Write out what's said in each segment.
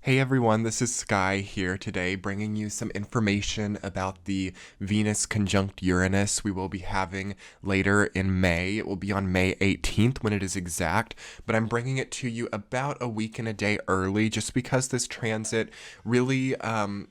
Hey everyone, this is Sky here today, bringing you some information about the Venus conjunct Uranus we will be having later in May. It will be on May 18th when it is exact, but I'm bringing it to you about a week and a day early just because this transit really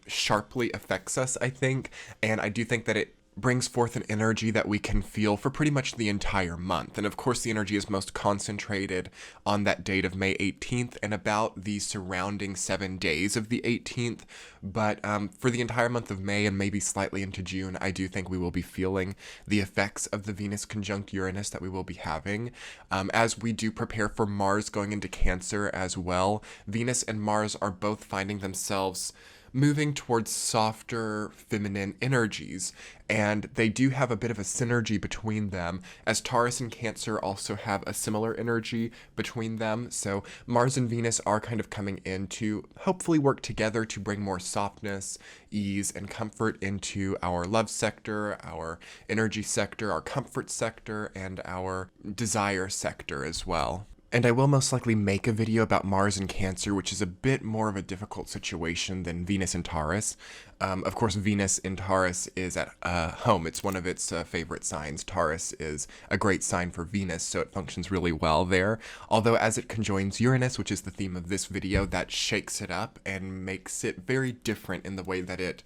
sharply affects us, I think, and I do think that it brings forth an energy that we can feel for pretty much the entire month. And of course, the energy is most concentrated on that date of May 18th and about the surrounding 7 days of the 18th. But for the entire month of May and maybe slightly into June, I do think we will be feeling the effects of the Venus conjunct Uranus that we will be having. As we do prepare for Mars going into Cancer as well, Venus and Mars are both finding themselves moving towards softer feminine energies, and they do have a bit of a synergy between them, as Taurus and Cancer also have a similar energy between them. So Mars and Venus are kind of coming in to hopefully work together to bring more softness, ease, and comfort into our love sector, our energy sector, our comfort sector, and our desire sector as well. And I will most likely make a video about Mars and Cancer, which is a bit more of a difficult situation than Venus and Taurus. Of course, Venus in Taurus is at home. It's one of its favorite signs. Taurus is a great sign for Venus, so it functions really well there. Although as it conjoins Uranus, which is the theme of this video, that shakes it up and makes it very different in the way that it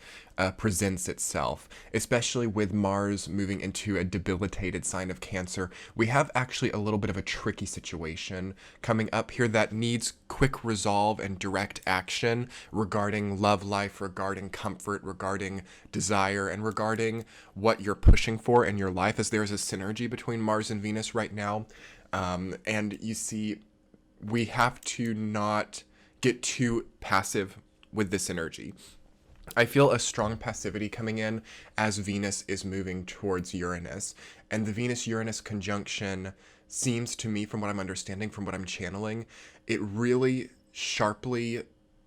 presents itself, especially with Mars moving into a debilitated sign of Cancer. We have actually a little bit of a tricky situation coming up here that needs quick resolve and direct action regarding love life, regarding comfort, regarding desire, and regarding what you're pushing for in your life, as there's a synergy between Mars and Venus right now. And you see, we have to not get too passive with this energy. I feel a strong passivity coming in as Venus is moving towards Uranus, and the Venus-Uranus conjunction seems to me, from what I'm understanding, from what I'm channeling, it really sharply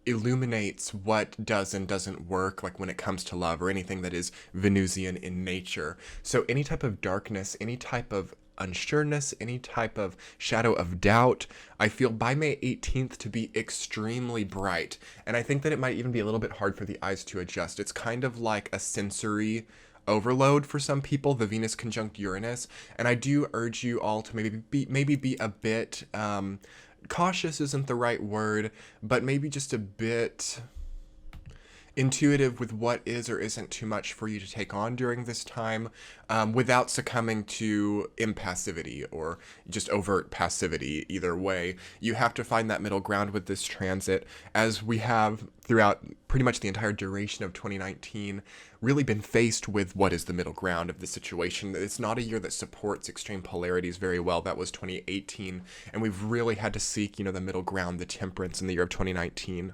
illuminates what does and doesn't work, like when it comes to love or anything that is Venusian in nature. So any type of darkness, any type of unsureness, any type of shadow of doubt, I feel by May 18th to be extremely bright. And I think that it might even be a little bit hard for the eyes to adjust. It's kind of like a sensory overload for some people, the Venus conjunct Uranus. And I do urge you all to maybe be a bit cautious isn't the right word, but maybe just a bit intuitive with what is or isn't too much for you to take on during this time, without succumbing to impassivity or just overt passivity. Either way, you have to find that middle ground with this transit, as we have throughout pretty much the entire duration of 2019 really been faced with what is the middle ground of the situation. It's not a year that supports extreme polarities very well. That was 2018, and we've really had to seek, the middle ground, the temperance in the year of 2019.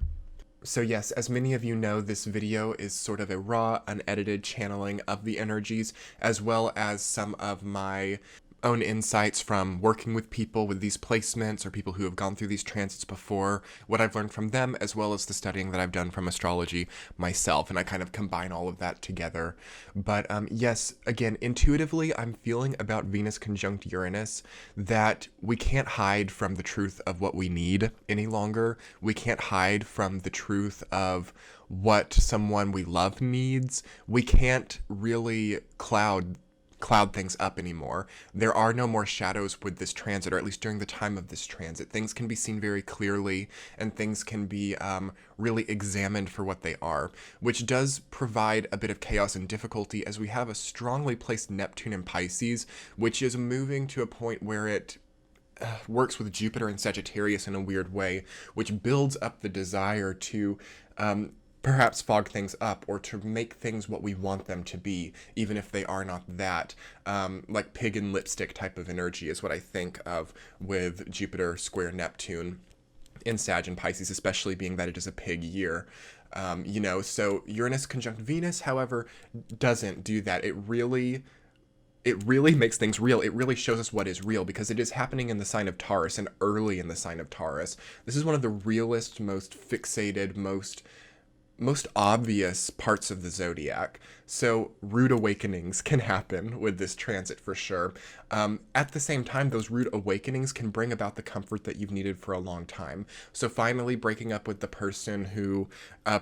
So yes, as many of you know, this video is sort of a raw, unedited channeling of the energies, as well as some of my own insights from working with people with these placements or people who have gone through these transits before, what I've learned from them, as well as the studying that I've done from astrology myself, and I kind of combine all of that together. But yes, again, intuitively, I'm feeling about Venus conjunct Uranus that we can't hide from the truth of what we need any longer. We can't hide from the truth of what someone we love needs. We can't really cloud things up anymore. There are no more shadows with this transit, or at least during the time of this transit. Things can be seen very clearly, and things can be really examined for what they are, which does provide a bit of chaos and difficulty, as we have a strongly placed Neptune in Pisces, which is moving to a point where it works with Jupiter and Sagittarius in a weird way, which builds up the desire to perhaps fog things up, or to make things what we want them to be, even if they are not that. Like pig in lipstick type of energy is what I think of with Jupiter square Neptune in Sag and Pisces, especially being that it is a pig year. So Uranus conjunct Venus, however, doesn't do that. It really makes things real. It really shows us what is real, because it is happening in the sign of Taurus and early in the sign of Taurus. This is one of the realest, most fixated, most most obvious parts of the zodiac. So rude awakenings can happen with this transit for sure. At the same time, those rude awakenings can bring about the comfort that you've needed for a long time. So finally breaking up with the person who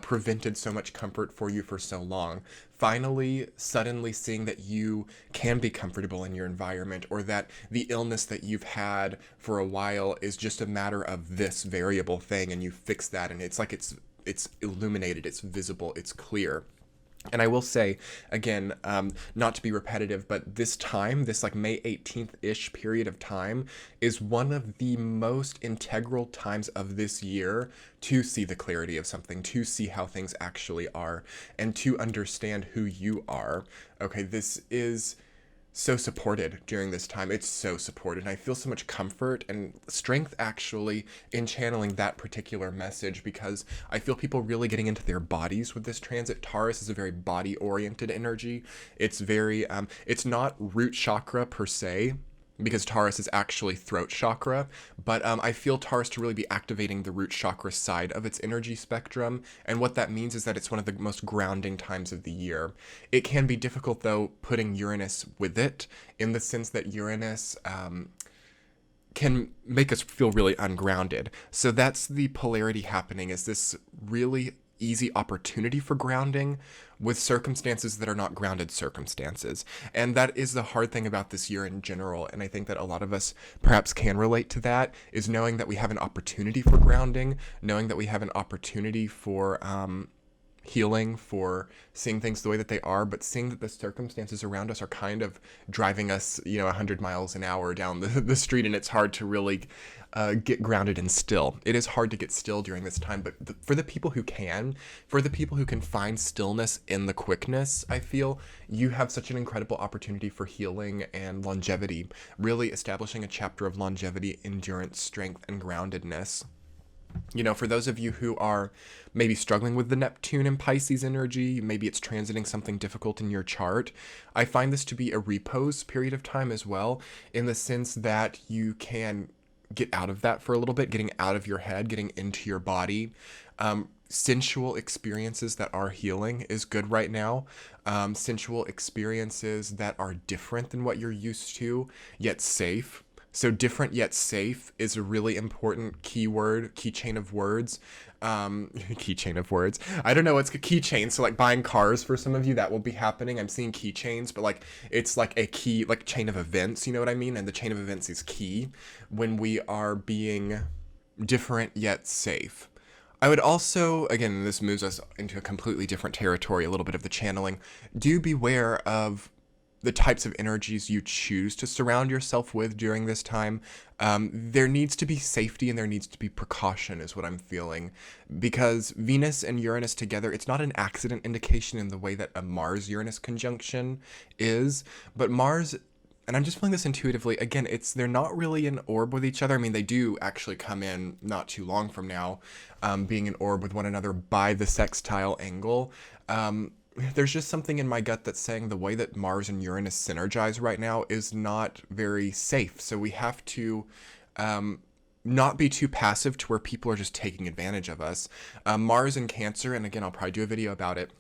prevented so much comfort for you for so long. Finally, suddenly seeing that you can be comfortable in your environment, or that the illness that you've had for a while is just a matter of this variable thing, and you fix that, and it's like it's illuminated, it's visible, it's clear. And I will say, again, not to be repetitive, but this time, this like May 18th-ish period of time, is one of the most integral times of this year to see the clarity of something, to see how things actually are, and to understand who you are. Okay, this is so supported during this time. It's so supported. And I feel so much comfort and strength actually in channeling that particular message, because I feel people really getting into their bodies with this transit. Taurus is a very body oriented energy. It's very, it's not root chakra per se, because Taurus is actually throat chakra, but I feel Taurus to really be activating the root chakra side of its energy spectrum, and what that means is that it's one of the most grounding times of the year. It can be difficult, though, putting Uranus with it, in the sense that Uranus can make us feel really ungrounded. So that's the polarity happening, is this really easy opportunity for grounding with circumstances that are not grounded circumstances. And that is the hard thing about this year in general. And I think that a lot of us perhaps can relate to that, is knowing that we have an opportunity for grounding, knowing that we have an opportunity for healing, for seeing things the way that they are, but seeing that the circumstances around us are kind of driving us, 100 miles an hour down the street, and it's hard to really get grounded and still. It is hard to get still during this time, but for the people who can, for the people who can find stillness in the quickness, I feel you have such an incredible opportunity for healing and longevity, really establishing a chapter of longevity, endurance, strength, and groundedness. For those of you who are maybe struggling with the Neptune and Pisces energy, maybe it's transiting something difficult in your chart, I find this to be a repose period of time as well, in the sense that you can get out of that for a little bit, getting out of your head, getting into your body. Sensual experiences that are healing is good right now. Sensual experiences that are different than what you're used to, yet safe. So different yet safe is a really important keyword, keychain of words. Keychain of words. I don't know, it's a keychain. So like buying cars for some of you, that will be happening. I'm seeing keychains, but like it's like a key, like chain of events, you know what I mean? And the chain of events is key when we are being different yet safe. I would also, again, this moves us into a completely different territory, a little bit of the channeling. Do beware of the types of energies you choose to surround yourself with during this time. There needs to be safety and there needs to be precaution, is what I'm feeling. Because Venus and Uranus together, it's not an accident indication in the way that a Mars-Uranus conjunction is. But Mars, and I'm just feeling this intuitively, again, they're not really in orb with each other. I mean, they do actually come in not too long from now, being in orb with one another by the sextile angle. There's just something in my gut that's saying the way that Mars and Uranus synergize right now is not very safe. So we have to not be too passive to where people are just taking advantage of us. Mars in Cancer, and again, I'll probably do a video about it,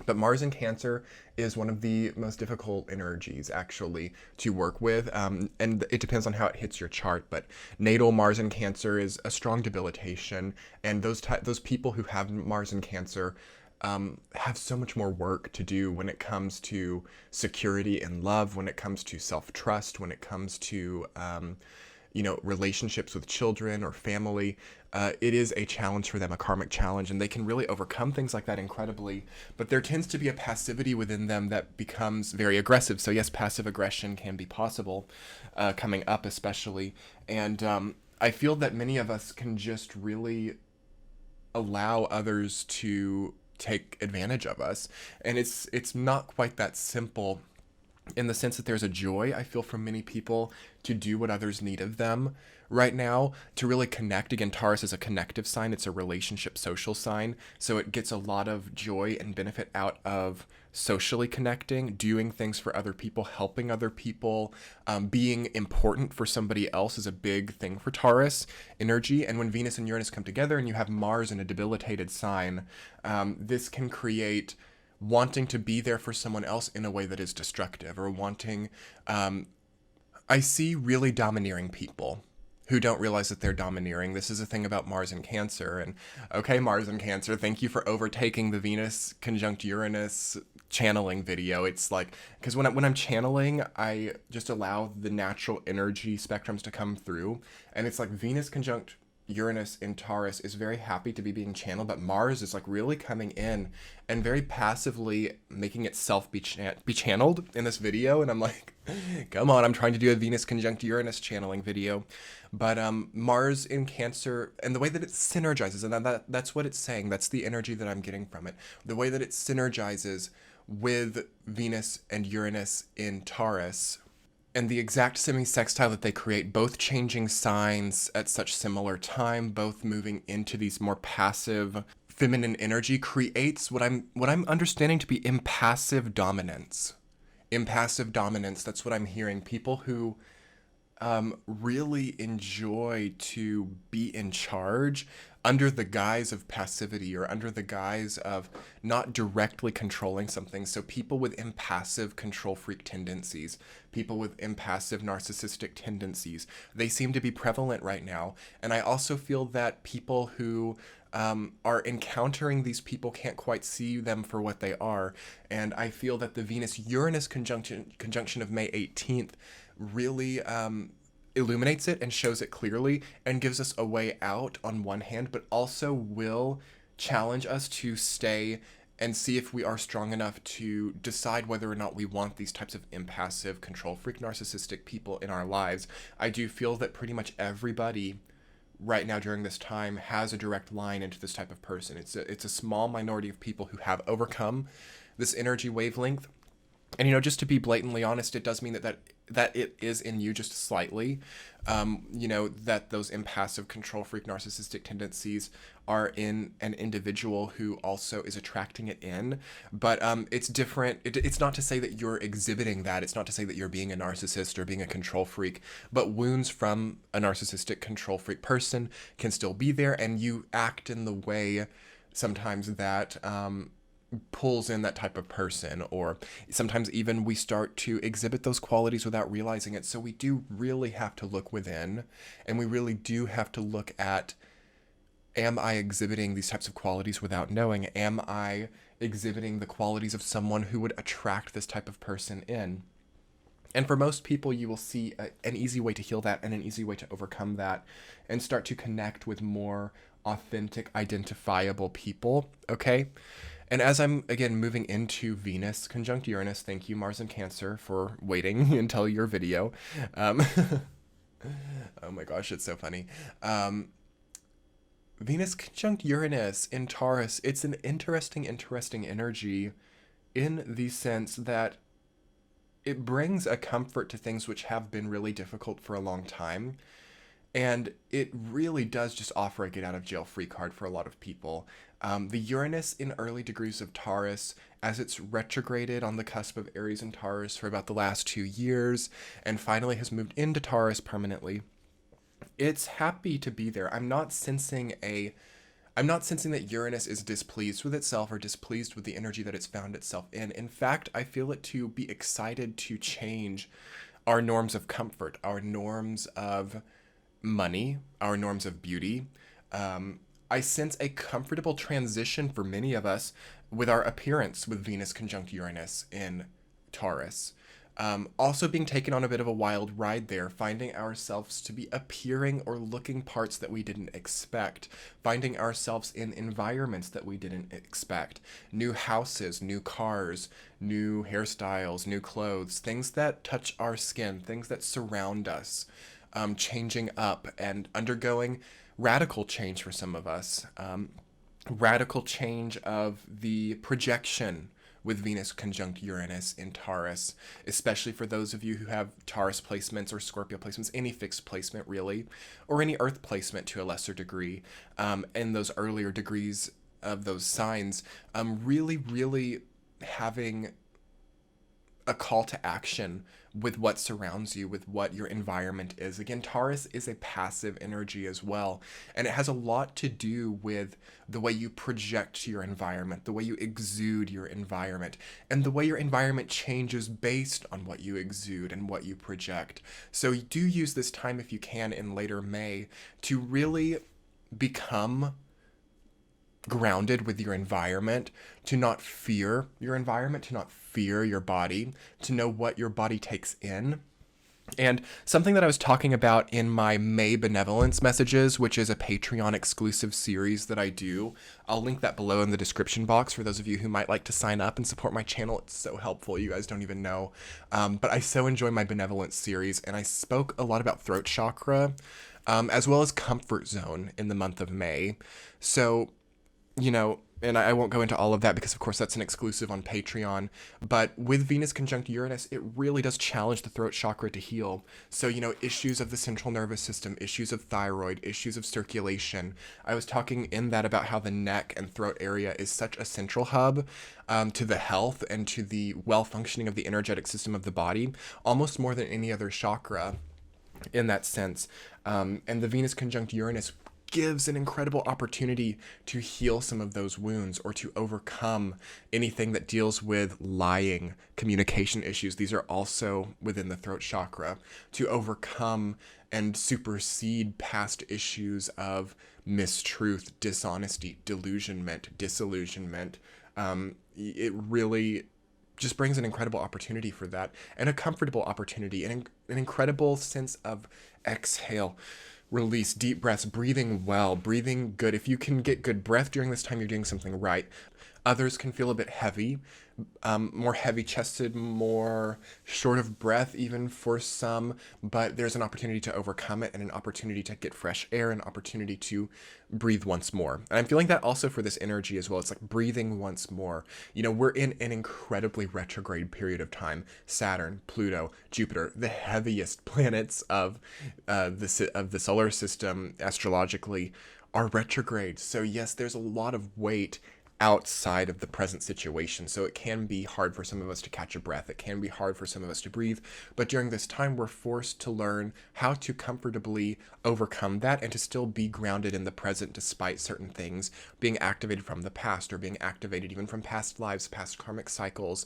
but Mars in Cancer is one of the most difficult energies actually to work with, and it depends on how it hits your chart. But natal Mars in Cancer is a strong debilitation, and those people who have Mars in Cancer have so much more work to do when it comes to security and love, when it comes to self-trust, when it comes to relationships with children or family. It is a challenge for them, a karmic challenge, and they can really overcome things like that incredibly. But there tends to be a passivity within them that becomes very aggressive. So yes, passive aggression can be possible, coming up especially. And I feel that many of us can just really allow others to take advantage of us, and it's not quite that simple in the sense that there's a joy I feel from many people to do what others need of them right now, to really connect. Again, Taurus is a connective sign. It's a relationship social sign. So it gets a lot of joy and benefit out of socially connecting, doing things for other people, helping other people, being important for somebody else is a big thing for Taurus energy. And when Venus and Uranus come together and you have Mars in a debilitated sign, this can create wanting to be there for someone else in a way that is destructive, or wanting, I see really domineering people who don't realize that they're domineering. This is a thing about Mars and Cancer. And okay, Mars and Cancer, thank you for overtaking the Venus conjunct Uranus channeling video. It's like, because when I'm channeling, I just allow the natural energy spectrums to come through. And it's like Venus conjunct Uranus in Taurus is very happy to be being channeled, but Mars is like really coming in and very passively making itself be channeled in this video. And I'm like, come on, I'm trying to do a Venus conjunct Uranus channeling video. But Mars in Cancer, and the way that it synergizes, and that's what it's saying, that's the energy that I'm getting from it. The way that it synergizes with Venus and Uranus in Taurus, and the exact semi-sextile that they create, both changing signs at such similar time, both moving into these more passive feminine energy, creates what I'm understanding to be impassive dominance. Impassive dominance, that's what I'm hearing. People who really enjoy to be in charge under the guise of passivity, or under the guise of not directly controlling something. So people with impassive control freak tendencies, people with impassive narcissistic tendencies, they seem to be prevalent right now. And I also feel that people who are encountering these people can't quite see them for what they are. And I feel that the Venus-Uranus conjunction of May 18th really illuminates it and shows it clearly and gives us a way out on one hand, but also will challenge us to stay and see if we are strong enough to decide whether or not we want these types of impassive, control freak, narcissistic people in our lives. I do feel that pretty much everybody right now during this time has a direct line into this type of person. It's a small minority of people who have overcome this energy wavelength. And, you know, just to be blatantly honest, it does mean that it is in you just slightly. You know, that those impassive, control freak, narcissistic tendencies are in an individual who also is attracting it in. But it's different. It's not to say that you're exhibiting that. It's not to say that you're being a narcissist or being a control freak. But wounds from a narcissistic, control freak person can still be there. And you act in the way sometimes that pulls in that type of person, or sometimes even we start to exhibit those qualities without realizing it. So we do really have to look within, and we really do have to look at, am I exhibiting these types of qualities without knowing? Am I exhibiting the qualities of someone who would attract this type of person in? And for most people, you will see an easy way to heal that and an easy way to overcome that and start to connect with more authentic, identifiable people, okay? And as I'm, again, moving into Venus conjunct Uranus, thank you, Mars and Cancer, for waiting until your video. Oh my gosh, it's so funny. Venus conjunct Uranus in Taurus, it's an interesting energy in the sense that it brings a comfort to things which have been really difficult for a long time. And it really does just offer a get out of jail free card for a lot of people. The Uranus in early degrees of Taurus, as it's retrograded on the cusp of Aries and Taurus for about the last 2 years, and finally has moved into Taurus permanently, it's happy to be there. I'm not sensing that Uranus is displeased with itself or displeased with the energy that it's found itself in. In fact, I feel it to be excited to change our norms of comfort, our norms of money, our norms of beauty. I sense a comfortable transition for many of us with our appearance with Venus conjunct Uranus in Taurus. Also being taken on a bit of a wild ride there, finding ourselves to be appearing or looking parts that we didn't expect, finding ourselves in environments that we didn't expect, new houses, new cars, new hairstyles, new clothes, things that touch our skin, things that surround us. Changing up and undergoing radical change for some of us. Radical change of the projection with Venus conjunct Uranus in Taurus, especially for those of you who have Taurus placements or Scorpio placements, any fixed placement really, or any Earth placement to a lesser degree, in those earlier degrees of those signs, really having a call to action with what surrounds you, with what your environment is. Again, Taurus is a passive energy as well, and it has a lot to do with the way you project your environment, the way you exude your environment, and the way your environment changes based on what you exude and what you project. So do use this time, if you can, in later May to really become grounded with your environment, to not fear your environment, to not fear your body, to know what your body takes in. And something that I was talking about in my May Benevolence Messages, which is a Patreon exclusive series that I do, I'll link that below in the description box for those of you who might like to sign up and support my channel. It's so helpful, you guys don't even know. But I so enjoy my Benevolence series, and I spoke a lot about throat chakra, as well as comfort zone in the month of May. So, and I won't go into all of that because, of course, that's an exclusive on Patreon. But with Venus conjunct Uranus, it really does challenge the throat chakra to heal. So, issues of the central nervous system, issues of thyroid, issues of circulation. I was talking in that about how the neck and throat area is such a central hub to the health and to the well-functioning of the energetic system of the body, almost more than any other chakra in that sense. And the Venus conjunct Uranus gives an incredible opportunity to heal some of those wounds or to overcome anything that deals with lying, communication issues. These are also within the throat chakra, to overcome and supersede past issues of mistruth, dishonesty, delusionment, disillusionment. It really just brings an incredible opportunity for that, and a comfortable opportunity, and an incredible sense of exhale. Release, deep breaths, breathing well, breathing good. If you can get good breath during this time, you're doing something right. Others can feel a bit heavy, more heavy-chested, more short of breath even for some, but there's an opportunity to overcome it, and an opportunity to get fresh air, an opportunity to breathe once more. And I'm feeling that also for this energy as well. It's like breathing once more. We're in an incredibly retrograde period of time. Saturn, Pluto, Jupiter, the heaviest planets of the solar system astrologically, are retrograde. So yes, there's a lot of weight outside of the present situation. So it can be hard for some of us to catch a breath. It can be hard for some of us to breathe. But during this time, we're forced to learn how to comfortably overcome that and to still be grounded in the present despite certain things being activated from the past, or being activated even from past lives, past karmic cycles.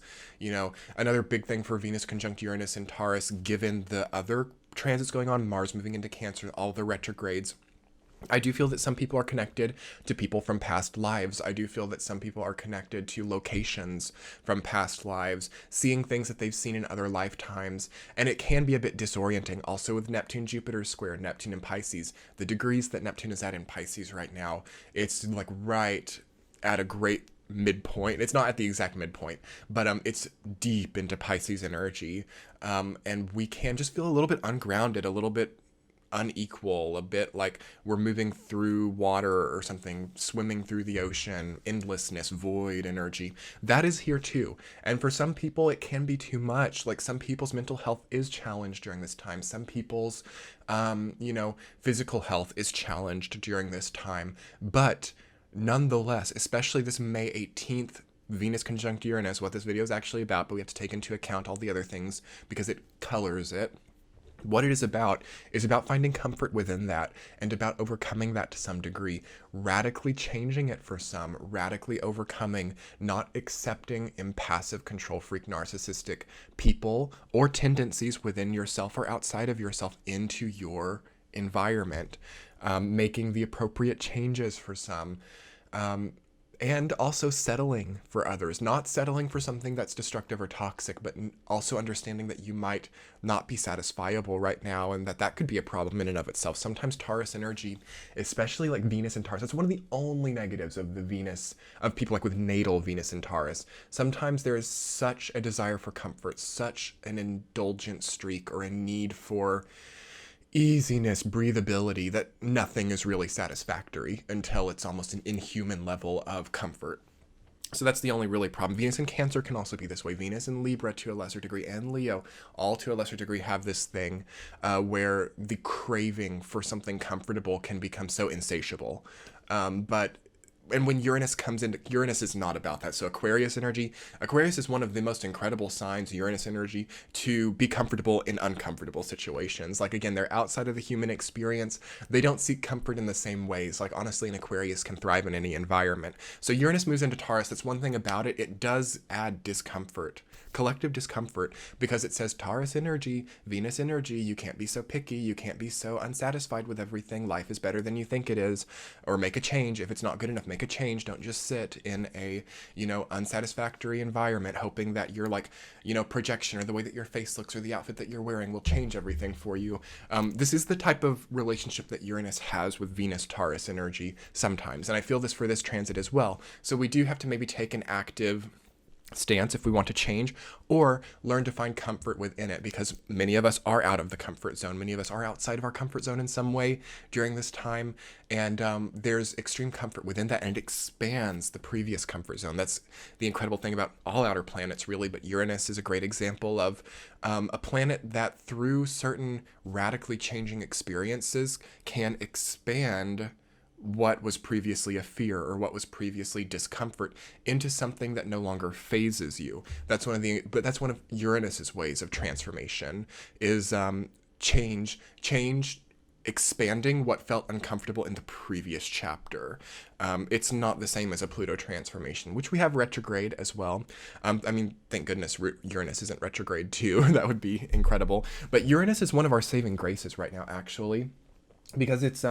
Another big thing for Venus conjunct Uranus and Taurus, given the other transits going on, Mars moving into Cancer, all the retrogrades, I do feel that some people are connected to people from past lives. I do feel that some people are connected to locations from past lives, seeing things that they've seen in other lifetimes. And it can be a bit disorienting. Also with Neptune, Jupiter square, Neptune in Pisces, the degrees that Neptune is at in Pisces right now, it's like right at a great midpoint. It's not at the exact midpoint, but it's deep into Pisces energy. And we can just feel a little bit ungrounded, a little bit unequal, a bit like we're moving through water or something, swimming through the ocean, endlessness, void energy. That is here too. And for some people, it can be too much. Like some people's mental health is challenged during this time. Some people's, physical health is challenged during this time. But nonetheless, especially this May 18th, Venus conjunct Uranus, what this video is actually about, but we have to take into account all the other things because it colors it. What it is about finding comfort within that, and about overcoming that to some degree, radically changing it for some, radically overcoming, not accepting impassive, control freak, narcissistic people or tendencies within yourself or outside of yourself into your environment, making the appropriate changes for some, and also settling for others, not settling for something that's destructive or toxic, but also understanding that you might not be satisfiable right now, and that could be a problem in and of itself. Sometimes Taurus energy, especially like Venus and Taurus, that's one of the only negatives of the Venus, of people like with natal Venus and Taurus. Sometimes there is such a desire for comfort, such an indulgent streak, or a need for easiness, breathability, that nothing is really satisfactory until it's almost an inhuman level of comfort. So that's the only really problem. Venus in Cancer can also be this way. Venus in Libra to a lesser degree, and Leo, all to a lesser degree, have this thing where the craving for something comfortable can become so insatiable. And when Uranus comes in, Uranus is not about that. So Aquarius energy, Aquarius is one of the most incredible signs, Uranus energy, to be comfortable in uncomfortable situations. Like, again, they're outside of the human experience. They don't seek comfort in the same ways. Like, honestly, an Aquarius can thrive in any environment. So Uranus moves into Taurus. That's one thing about it. It does add discomfort, collective discomfort, because it says Taurus energy, Venus energy, you can't be so picky, you can't be so unsatisfied with everything. Life is better than you think it is. Or make a change. If it's not good enough, make a change. Don't just sit in a, unsatisfactory environment hoping that your projection or the way that your face looks or the outfit that you're wearing will change everything for you. This is the type of relationship that Uranus has with Venus Taurus energy sometimes. And I feel this for this transit as well. So we do have to maybe take an active stance if we want to change, or learn to find comfort within it, because many of us are out of the comfort zone. Many of us are outside of our comfort zone in some way during this time, and there's extreme comfort within that, and it expands the previous comfort zone. That's the incredible thing about all outer planets, really, but Uranus is a great example of a planet that through certain radically changing experiences can expand what was previously a fear or what was previously discomfort into something that no longer phases you. That's one of Uranus's ways of transformation, is change, expanding what felt uncomfortable in the previous chapter. It's not the same as a Pluto transformation, which we have retrograde as well. Thank goodness Uranus isn't retrograde too. That would be incredible. But Uranus is one of our saving graces right now, actually, because it's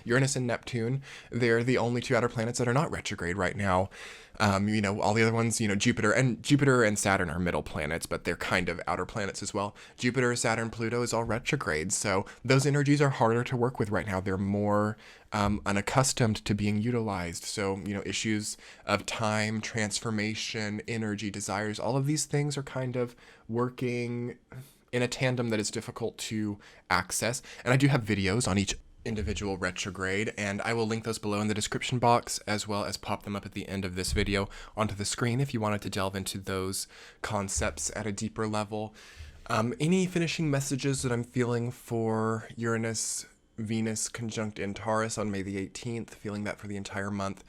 Uranus and Neptune. They're the only two outer planets that are not retrograde right now. All the other ones, Jupiter and Saturn are middle planets, but they're kind of outer planets as well. Jupiter, Saturn, Pluto is all retrograde, so those energies are harder to work with right now. They're more unaccustomed to being utilized. So, issues of time, transformation, energy, desires, all of these things are kind of working in a tandem that is difficult to access. And I do have videos on each individual retrograde, and I will link those below in the description box, as well as pop them up at the end of this video onto the screen if you wanted to delve into those concepts at a deeper level. Any finishing messages that I'm feeling for Uranus Venus conjunct in Taurus on May the 18th, feeling that for the entire month.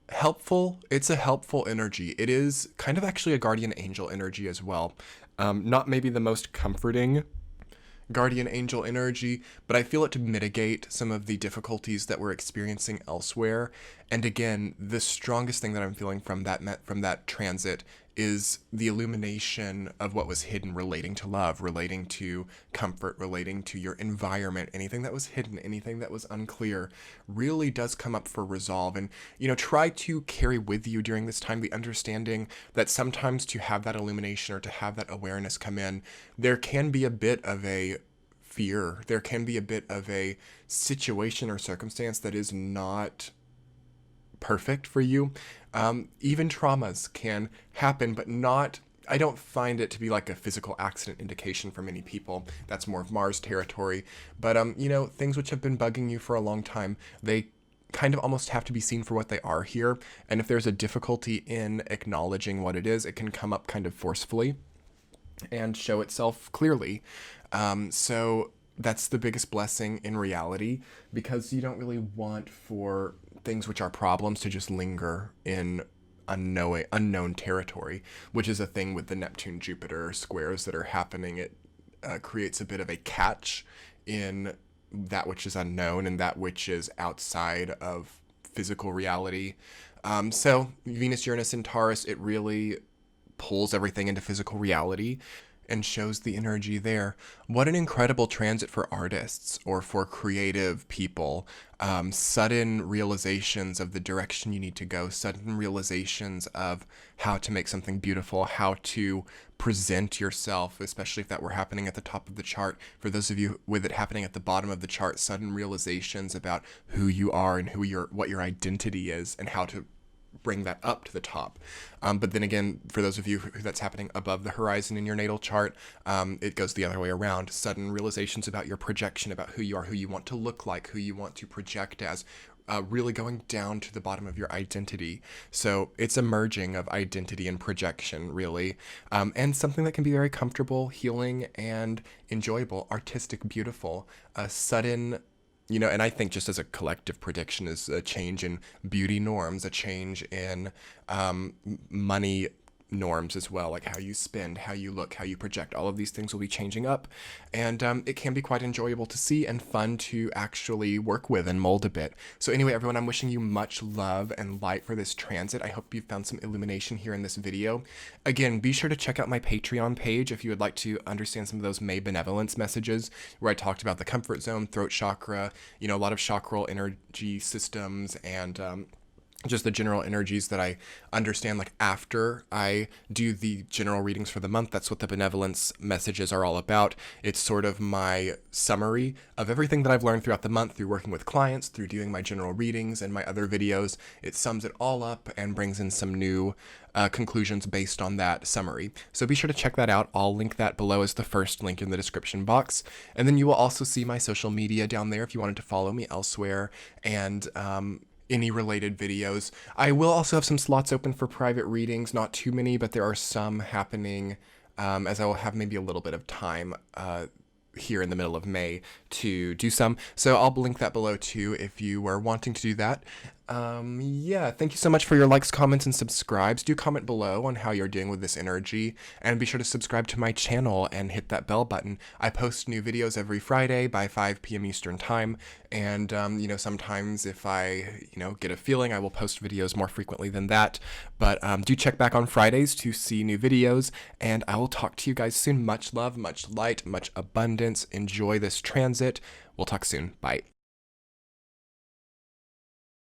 Helpful. It's a helpful energy. It is kind of actually a guardian angel energy as well. Not maybe the most comforting guardian angel energy, but I feel it to mitigate some of the difficulties that we're experiencing elsewhere. And again, the strongest thing that I'm feeling from that transit is the illumination of what was hidden, relating to love, relating to comfort, relating to your environment. Anything that was hidden, anything that was unclear really does come up for resolve. And, try to carry with you during this time the understanding that sometimes to have that illumination or to have that awareness come in, there can be a bit of a fear. There can be a bit of a situation or circumstance that is not perfect for you. Even traumas can happen, but not, I don't find it to be like a physical accident indication for many people. That's more of Mars territory. But, things which have been bugging you for a long time, they kind of almost have to be seen for what they are here. And if there's a difficulty in acknowledging what it is, it can come up kind of forcefully and show itself clearly. So that's the biggest blessing in reality, because you don't really want for things which are problems to just linger in unknown territory, which is a thing with the Neptune-Jupiter squares that are happening. It creates a bit of a catch in that which is unknown and that which is outside of physical reality. So Venus-Uranus in Taurus, it really pulls everything into physical reality and shows the energy there. What an incredible transit for artists or for creative people. Sudden realizations of the direction you need to go, sudden realizations of how to make something beautiful, how to present yourself, especially if that were happening at the top of the chart. For those of you with it happening at the bottom of the chart, sudden realizations about who you are and what your identity is and how to bring that up to the top. But then again, for those of you who that's happening above the horizon in your natal chart, it goes the other way around. Sudden realizations about your projection, about who you are, who you want to look like, who you want to project as, really going down to the bottom of your identity. So it's a merging of identity and projection, really, and something that can be very comfortable, healing, and enjoyable, artistic, beautiful, a sudden, and I think just as a collective prediction is a change in beauty norms, a change in money norms as well, like how you spend, how you look, how you project. All of these things will be changing up, and it can be quite enjoyable to see and fun to actually work with and mold a bit. So anyway, everyone, I'm wishing you much love and light for this transit. I hope you found some illumination here in this video. Again, be sure to check out my Patreon page if you would like to understand some of those May benevolence messages, where I talked about the comfort zone, throat chakra, a lot of chakral energy systems, and just the general energies that I understand, like after I do the general readings for the month. That's what the benevolence messages are all about. It's sort of my summary of everything that I've learned throughout the month through working with clients, through doing my general readings and my other videos. It sums it all up and brings in some new conclusions based on that summary. So be sure to check that out. I'll link that below as the first link in the description box. And then you will also see my social media down there if you wanted to follow me elsewhere, and any related videos. I will also have some slots open for private readings, not too many, but there are some happening, as I will have maybe a little bit of time here in the middle of May to do some. So I'll link that below too if you were wanting to do that. Yeah, thank you so much for your likes, comments, and subscribes. Do comment below on how you're doing with this energy, and be sure to subscribe to my channel and hit that bell button. I post new videos every Friday by 5 p.m. Eastern time, and sometimes if I get a feeling, I will post videos more frequently than that. But do check back on Fridays to see new videos, and I will talk to you guys soon. Much love, much light, much abundance. Enjoy this transit. We'll talk soon. Bye.